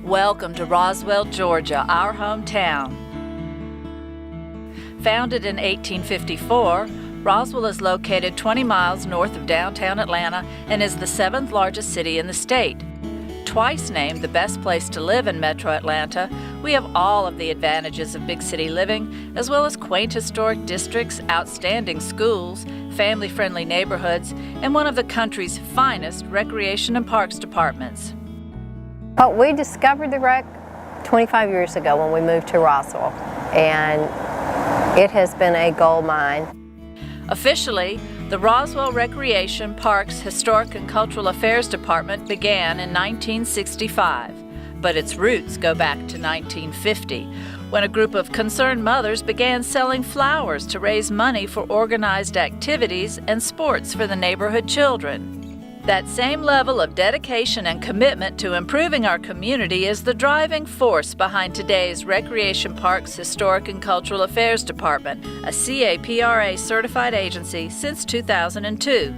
Welcome to Roswell, Georgia, our hometown. Founded in 1854, Roswell is located 20 miles north of downtown Atlanta and is the 7th largest city in the state. Twice named the best place to live in Metro Atlanta, we have all of the advantages of big city living, as well as quaint historic districts, outstanding schools, family-friendly neighborhoods, and one of the country's finest recreation and parks departments. Well, we discovered the wreck 25 years ago when we moved to Roswell, and it has been a gold mine. Officially, the Roswell Recreation, Parks, Historic and Cultural Affairs Department began in 1965, but its roots go back to 1950, when a group of concerned mothers began selling flowers to raise money for organized activities and sports for the neighborhood children. That same level of dedication and commitment to improving our community is the driving force behind today's Recreation Parks Historic and Cultural Affairs Department, a CAPRA certified agency since 2002.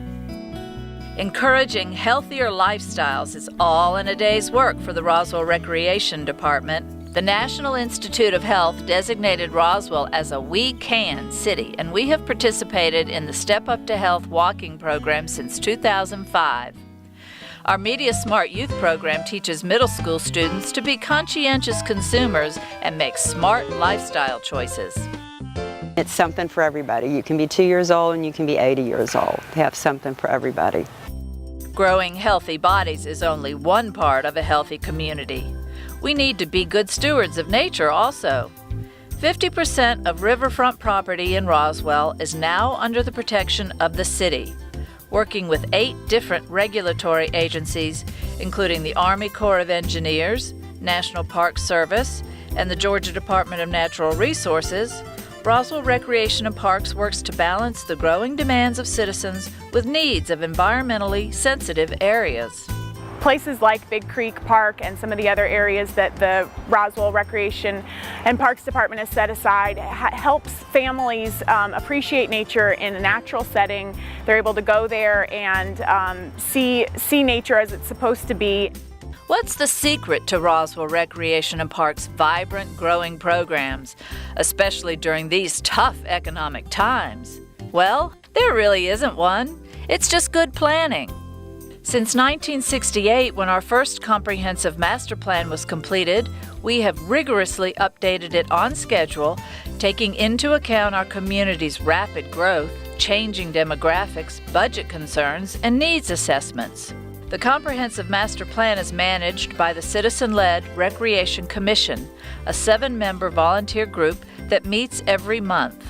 Encouraging healthier lifestyles is all in a day's work for the Roswell Recreation Department. The National Institute of Health designated Roswell as a We Can city, and we have participated in the Step Up to Health walking program since 2005. Our Media Smart Youth program teaches middle school students to be conscientious consumers and make smart lifestyle choices. It's something for everybody. You can be 2 years old and you can be 80 years old. They have something for everybody. Growing healthy bodies is only one part of a healthy community. We need to be good stewards of nature also. 50% of riverfront property in Roswell is now under the protection of the city, working with 8 different regulatory agencies, including the Army Corps of Engineers, National Park Service, and the Georgia Department of Natural Resources. Roswell Recreation and Parks works to balance the growing demands of citizens with needs of environmentally sensitive areas. Places like Big Creek Park and some of the other areas that the Roswell Recreation and Parks Department has set aside helps families appreciate nature in a natural setting. They're able to go there and see nature as it's supposed to be. What's the secret to Roswell Recreation and Parks' vibrant, growing programs, especially during these tough economic times? Well, there really isn't one. It's just good planning. Since 1968, when our first comprehensive master plan was completed, we have rigorously updated it on schedule, taking into account our community's rapid growth, changing demographics, budget concerns, and needs assessments. The comprehensive master plan is managed by the Citizen-led Recreation Commission, a 7-member volunteer group that meets every month.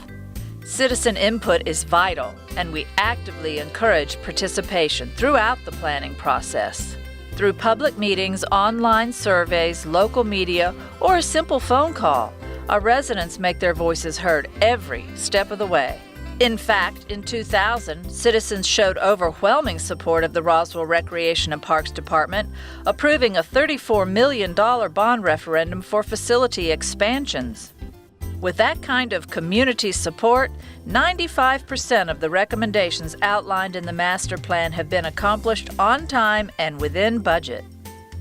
Citizen input is vital, and we actively encourage participation throughout the planning process. Through public meetings, online surveys, local media, or a simple phone call, our residents make their voices heard every step of the way. In fact, in 2000, citizens showed overwhelming support of the Roswell Recreation and Parks Department, approving a $34 million bond referendum for facility expansions. With that kind of community support, 95% of the recommendations outlined in the master plan have been accomplished on time and within budget.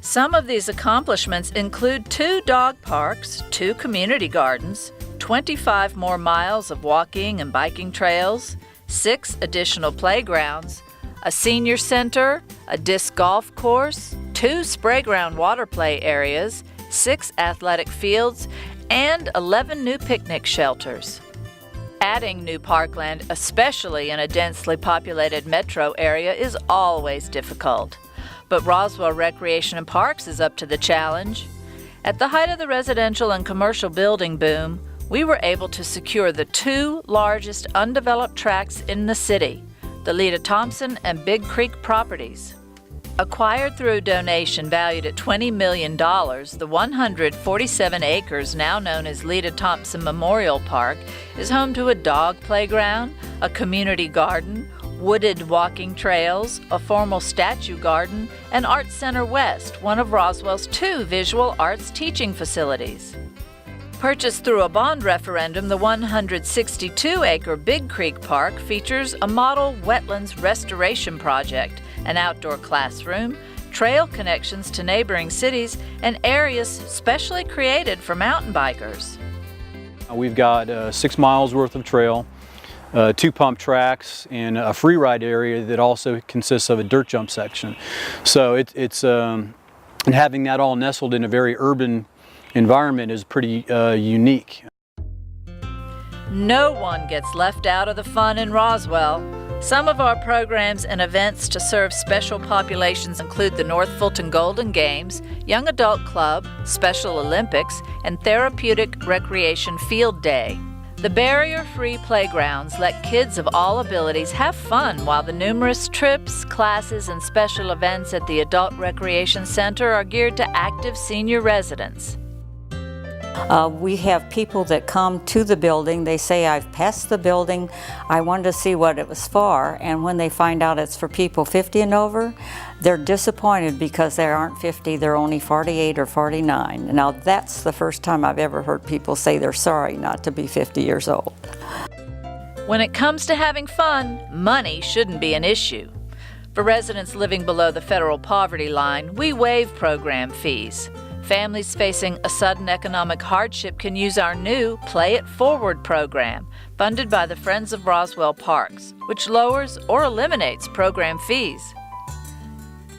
Some of these accomplishments include 2 dog parks, 2 community gardens, 25 more miles of walking and biking trails, 6 additional playgrounds, a senior center, a disc golf course, 2 sprayground water play areas, 6 athletic fields, and 11 new picnic shelters. Adding new parkland, especially in a densely populated metro area, is always difficult. But Roswell Recreation and Parks is up to the challenge. At the height of the residential and commercial building boom, we were able to secure the 2 largest undeveloped tracts in the city, the Lita Thompson and Big Creek properties. Acquired through a donation valued at $20 million, the 147 acres now known as Lita Thompson Memorial Park is home to a dog playground, a community garden, wooded walking trails, a formal statue garden, and Art Center West, one of Roswell's 2 visual arts teaching facilities. Purchased through a bond referendum, the 162-acre Big Creek Park features a model wetlands restoration project, an outdoor classroom, trail connections to neighboring cities and areas specially created for mountain bikers. We've got 6 miles worth of trail, 2 pump tracks, and a free ride area that also consists of a dirt jump section. So and having that all nestled in a very urban environment is pretty unique. No one gets left out of the fun in Roswell. Some of our programs and events to serve special populations include the North Fulton Golden Games, Young Adult Club, Special Olympics, and Therapeutic Recreation Field Day. The barrier-free playgrounds let kids of all abilities have fun while the numerous trips, classes, and special events at the Adult Recreation Center are geared to active senior residents. We have people that come to the building. They say, I've passed the building, I wanted to see what it was for, and when they find out it's for people 50 and over, they're disappointed because they aren't 50, they're only 48 or 49. Now that's the first time I've ever heard people say they're sorry not to be 50 years old. When it comes to having fun, money shouldn't be an issue. For residents living below the federal poverty line, we waive program fees. Families facing a sudden economic hardship can use our new Play It Forward program, funded by the Friends of Roswell Parks, which lowers or eliminates program fees.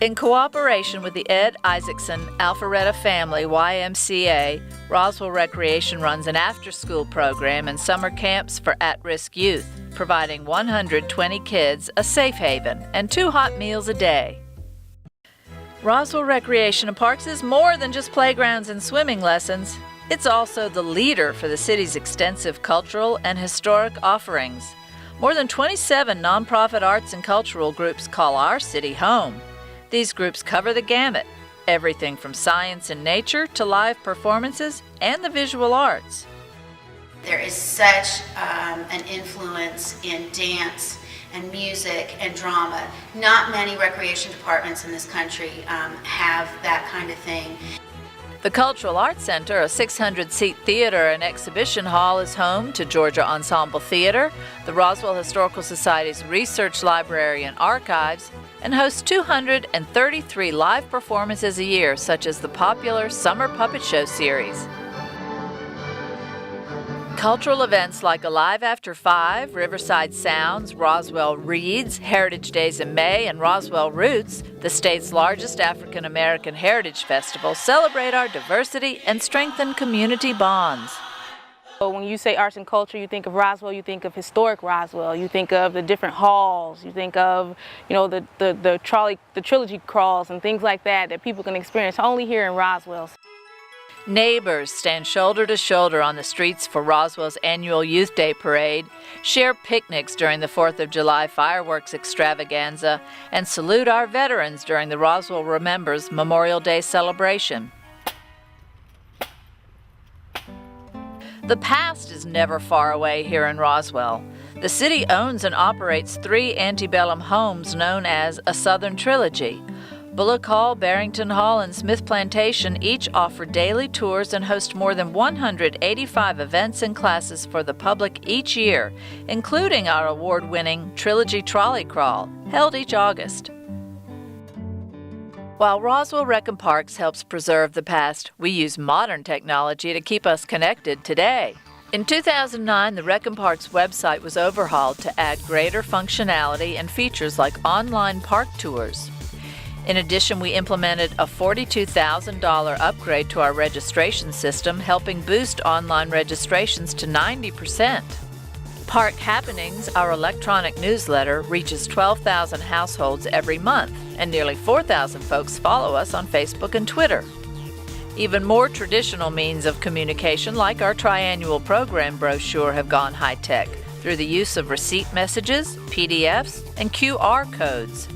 In cooperation with the Ed Isaacson Alpharetta Family YMCA, Roswell Recreation runs an after-school program and summer camps for at-risk youth, providing 120 kids a safe haven and 2 hot meals a day. Roswell Recreation and Parks is more than just playgrounds and swimming lessons. It's also the leader for the city's extensive cultural and historic offerings. More than 27 nonprofit arts and cultural groups call our city home. These groups cover the gamut, everything from science and nature to live performances and the visual arts. There is such an influence in dance and music and drama. Not many recreation departments in this country have that kind of thing. The Cultural Arts Center, a 600-seat theater and exhibition hall, is home to Georgia Ensemble Theater, the Roswell Historical Society's research library and archives, and hosts 233 live performances a year, such as the popular Summer Puppet Show series. Cultural events like Alive After 5, Riverside Sounds, Roswell Reads, Heritage Days in May, and Roswell Roots, the state's largest African American heritage festival, celebrate our diversity and strengthen community bonds. When you say arts and culture, you think of Roswell, you think of historic Roswell, you think of the different halls, you think of, the trilogy crawls and things like that people can experience only here in Roswell. Neighbors stand shoulder to shoulder on the streets for Roswell's annual Youth Day Parade, share picnics during the 4th of July fireworks extravaganza, and salute our veterans during the Roswell Remembers Memorial Day celebration. The past is never far away here in Roswell. The city owns and operates 3 antebellum homes known as a Southern Trilogy. Bullock Hall, Barrington Hall, and Smith Plantation each offer daily tours and host more than 185 events and classes for the public each year, including our award-winning Trilogy Trolley Crawl, held each August. While Roswell Rec and Parks helps preserve the past, we use modern technology to keep us connected today. In 2009, the Rec and Parks website was overhauled to add greater functionality and features like online park tours. In addition, we implemented a $42,000 upgrade to our registration system, helping boost online registrations to 90%. Park Happenings, our electronic newsletter, reaches 12,000 households every month, and nearly 4,000 folks follow us on Facebook and Twitter. Even more traditional means of communication, like our triannual program brochure, have gone high-tech through the use of receipt messages, PDFs, and QR codes.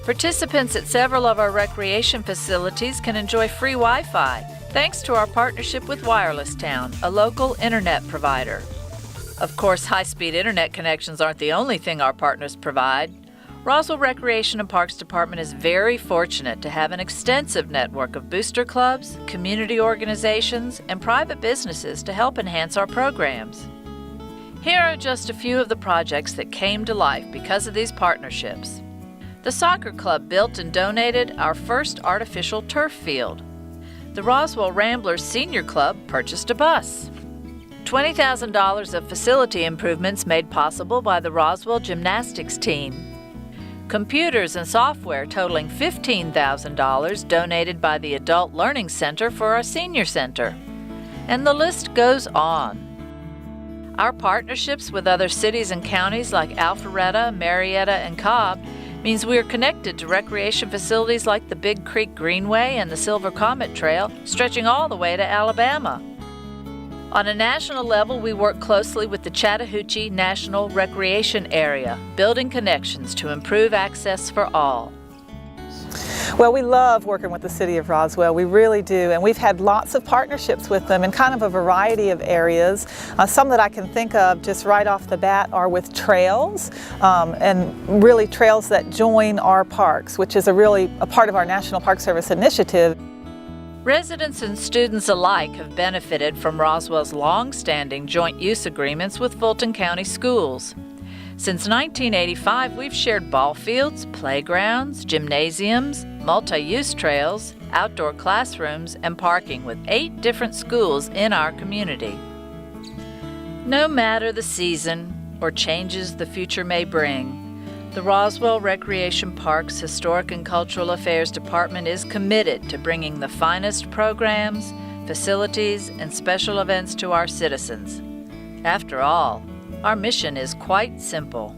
Participants at several of our recreation facilities can enjoy free Wi-Fi, thanks to our partnership with Wireless Town, a local internet provider. Of course, high-speed internet connections aren't the only thing our partners provide. Roswell Recreation and Parks Department is very fortunate to have an extensive network of booster clubs, community organizations, and private businesses to help enhance our programs. Here are just a few of the projects that came to life because of these partnerships. The soccer club built and donated our first artificial turf field. The Roswell Ramblers Senior Club purchased a bus. $20,000 of facility improvements made possible by the Roswell gymnastics team. Computers and software totaling $15,000 donated by the Adult Learning Center for our senior center. And the list goes on. Our partnerships with other cities and counties like Alpharetta, Marietta, and Cobb means we are connected to recreation facilities like the Big Creek Greenway and the Silver Comet Trail, stretching all the way to Alabama. On a national level, we work closely with the Chattahoochee National Recreation Area, building connections to improve access for all. Well, we love working with the City of Roswell, we really do, and we've had lots of partnerships with them in kind of a variety of areas. Some that I can think of just right off the bat are with trails, and really trails that join our parks, which is a part of our National Park Service initiative. Residents and students alike have benefited from Roswell's long-standing joint use agreements with Fulton County Schools. Since 1985, we've shared ball fields, playgrounds, gymnasiums, multi-use trails, outdoor classrooms, and parking with 8 different schools in our community. No matter the season or changes the future may bring, the Roswell Recreation Park's Historic and Cultural Affairs Department is committed to bringing the finest programs, facilities, and special events to our citizens. After all, our mission is quite simple.